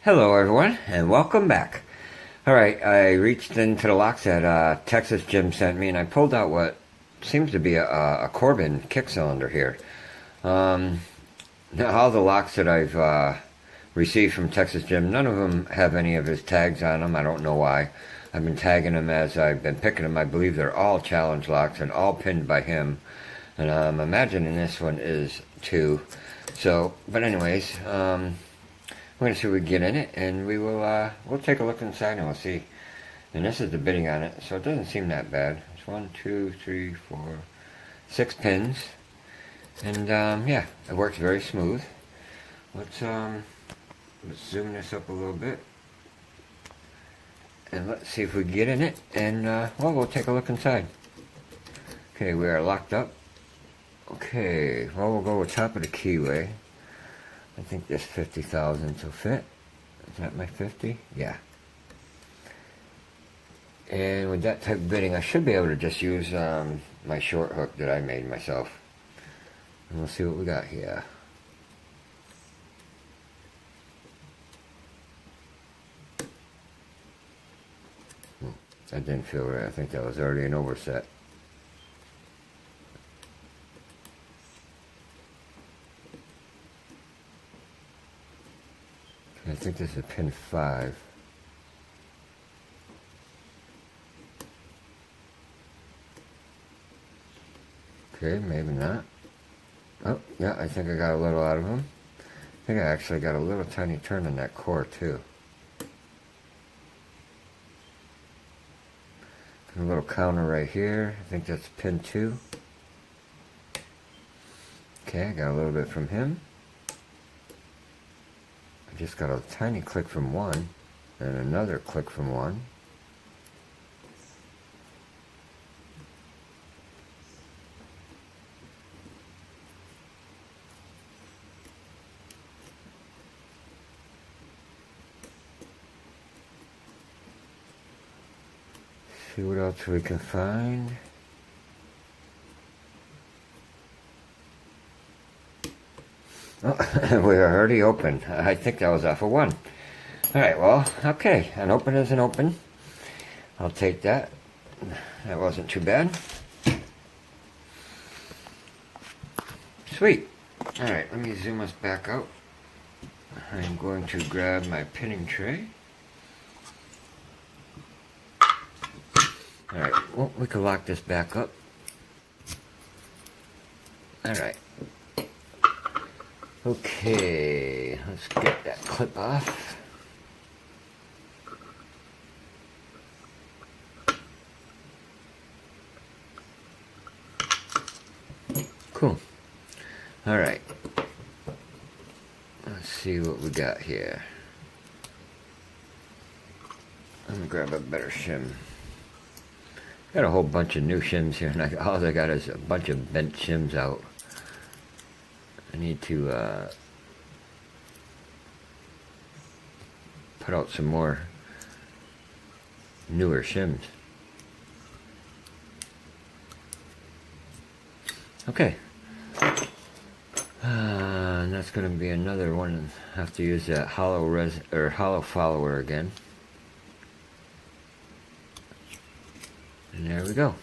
Hello everyone, and welcome back. Alright, I reached into the locks that Texas Jim sent me, and I pulled out what seems to be a Corbin KIK cylinder here. Now, all the locks that I've received from Texas Jim, none of them have any of his tags on them. I don't know why. I've been tagging them as I've been picking them. I believe they're all challenge locks and all pinned by him. And I'm imagining this one is too. So, but anyways, we're going to see if we can get in it, and we'll take a look inside and we'll see. And this is the bitting on it, so it doesn't seem that bad. It's 1, 2, 3, 4, 6 pins. And yeah, it works very smooth. Let's zoom this up a little bit. And let's see if we can get in it, and well, we'll take a look inside. Okay, we are locked up. Okay, well, we'll go with top of the keyway. I think this 50,000 will fit. Is that my 50? Yeah. And with that type of bitting, I should be able to just use my short hook that I made myself. And we'll see what we got here. That didn't feel right. I think that was already an overset. I think this is pin 5. Okay, maybe not. Oh, yeah, I think I got a little out of him. I think I actually got a little tiny turn in that core, too. A little counter right here. I think that's pin 2. Okay, I got a little bit from him. I just got a tiny click from one, and another click from one. See what else we can find. Oh, we're already open. I think that was off of 1. Alright, well, okay. An open is an open. I'll take that. That wasn't too bad. Sweet. Alright, let me zoom us back out. I'm going to grab my pinning tray. Alright, well, we can lock this back up. Alright. Okay, let's get that clip off. Cool. Alright. Let's see what we got here. I'm gonna grab a better shim. Got a whole bunch of new shims here, and all I got is a bunch of bent shims out. I need to put out some more newer shims. Okay. And that's going to be another one. I have to use that hollow follower again. And there we go.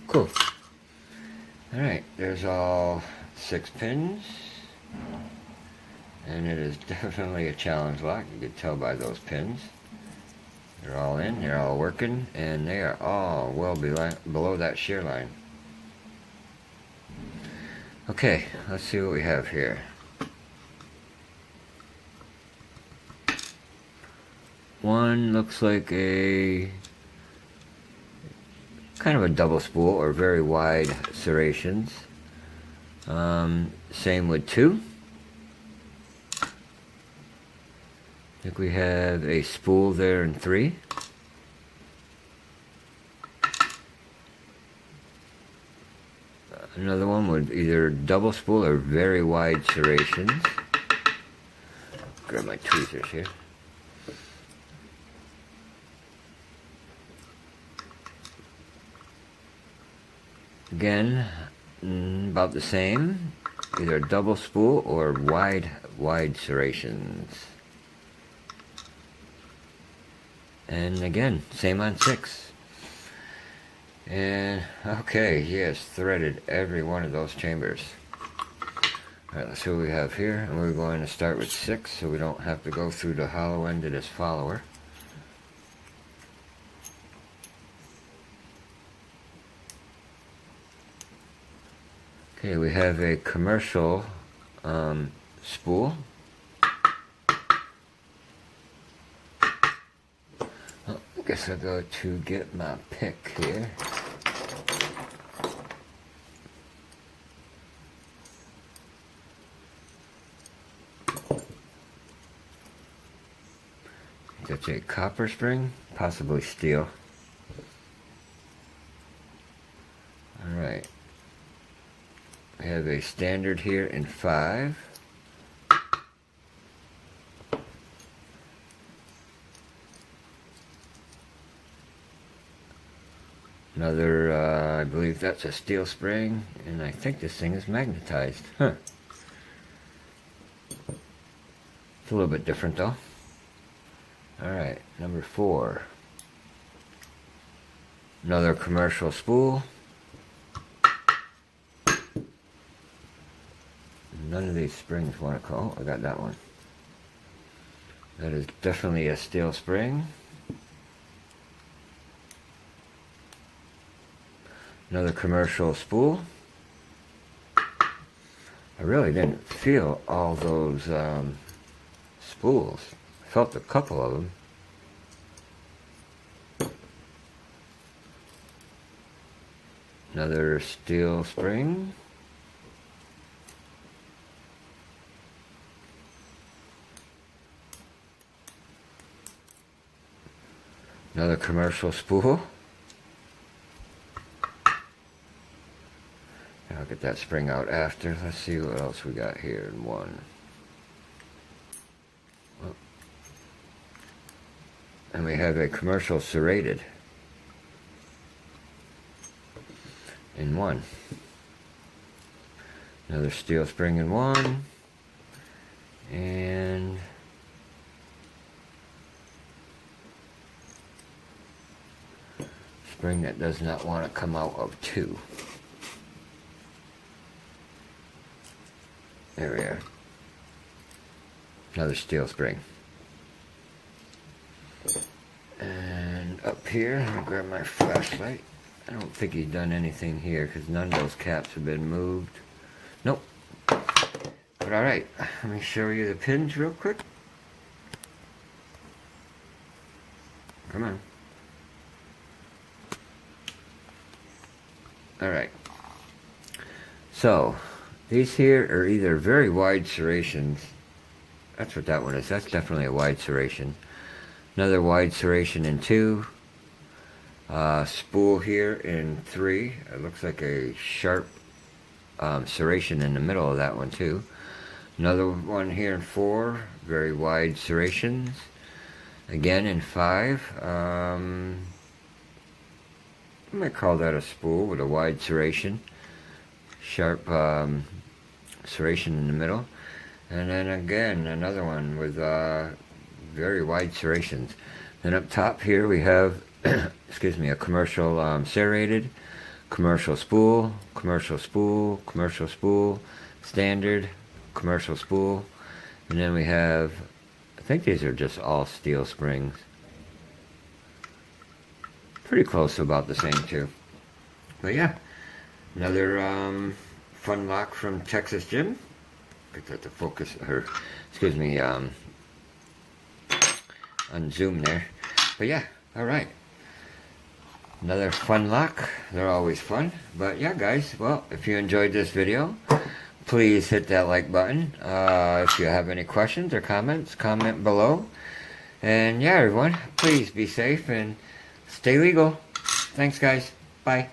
Cool. Alright, there's all 6 pins. And it is definitely a challenge lock. You can tell by those pins. They're all in, they're all working, and they are all well below that shear line. Okay, let's see what we have here. One looks like a kind of a double spool or very wide serrations. Same with 2. I think we have a spool there in 3. Another one with either double spool or very wide serrations. Grab my tweezers here. Again, about the same. either double spool or wide serrations. And again, same on 6. And okay, he has threaded every one of those chambers. Alright, let's see what we have here. And we're going to start with 6 so we don't have to go through the hollow end of this follower. Okay, we have a commercial spool. Well, I guess I'll go to get my pick here. That's a copper spring, possibly steel. Alright. We have a standard here in 5. Another, I believe that's a steel spring, and I think this thing is magnetized. Huh. It's a little bit different though. Alright, number 4. Another commercial spool. None of these springs want to call. Oh, I got that one. That is definitely a steel spring. Another commercial spool. I really didn't feel all those spools. I felt a couple of them. Another steel spring. Another commercial spool. I'll get that spring out after. Let's see what else we got here in 1. Oh. And we have a commercial serrated in 1. Another steel spring in 1. And spring that does not want to come out of 2. There we are. Another steel spring. And up here, let me grab my flashlight. I don't think he's done anything here because none of those caps have been moved. Nope. But alright, let me show you the pins real quick. Come on. Alright. So, these here are either very wide serrations. That's what that one is. That's definitely a wide serration. Another wide serration in 2. Spool here in 3. It looks like a sharp serration in the middle of that one too. Another one here in 4. Very wide serrations. Again in 5. I might call that a spool with a wide serration. Sharp serration in the middle. And then again another one with very wide serrations. Then up top here we have excuse me, a commercial serrated, commercial spool, commercial spool, commercial spool, standard, commercial spool, and then we have, I think these are just all steel springs. Pretty close to about the same too. But yeah, another fun lock from Texas Jim. Get that to focus, or excuse me, unzoom there. But yeah, alright. Another fun lock. They're always fun. But yeah, guys, well, if you enjoyed this video, please hit that like button. If you have any questions or comments, comment below. And yeah, everyone, please be safe and stay legal. Thanks, guys. Bye.